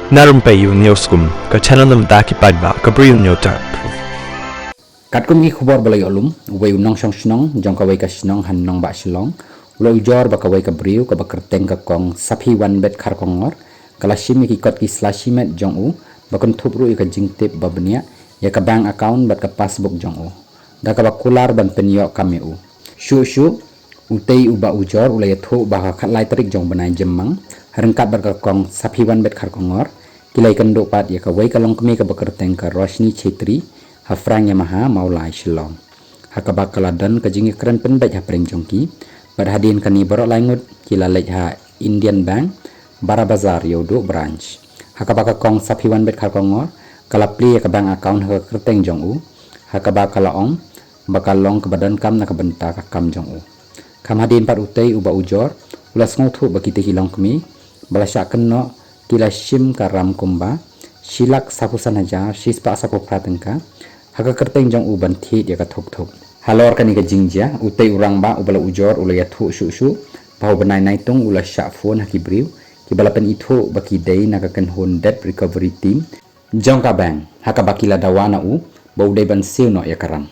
Na Rympei U Hynñiewtrep, channel nabynta paidbah, Bri U Hynñiewtrep. Kat kum ki khubor balai olum, uwei unong shong shnong, jong kawai ka shnong han nong ba shlong, ulo ujor ba kawai ka Bri U ka ba kyrteng ka kong sapi wan bet khar kongor, kala shimi ki kot ki slashimet jong u, ba kun thupru ka jingtip ba benia, ya ka bank account bat ka passbook jong u. Da ka ba kular ban pynïohkam u. Shu utei u ba ujor ulai thok ba ka khatlai tarik jong banai jemmang, harengkat bat ka kong sapi wan bet khar kongor, kilai kendo pat ya ka wai ka long kemi ka ba kyrteng ka roshni chetri, ha frang yamaha maulai shilong. Ha ka ba kaladan ka jingi keren penbet ha preng jongki, bad hadin kani baroh langut kila lej ha Indian Bank, bara bazar yodo branch. Ha ka ba ka kong sapi wan bet khar kongor, kala pli ya ka bank account ha kyrteng jong u, ha ka ba kala ong, bakal long ka badan kam na ka benta ka kam jong u. Kam hadin pat utei u ba ujor, ulas ngotu ba kita hilong kemi, bala syak keno kila shim ka ram kumba, shilak sapusan hajar, shispa sapu pratengka, haka kyrteng jong u ban thit ya ka thok. Halor kani ka jingja, utei urang ba ubala ujor ulaya thu shu, pau banai naitung ula syak phone haki Bri U, ki bala pen ithu baki day na ka kenhun debt recovery team, jong ka bank, haka bakila dawana u, ba udai ban siew no ya karam.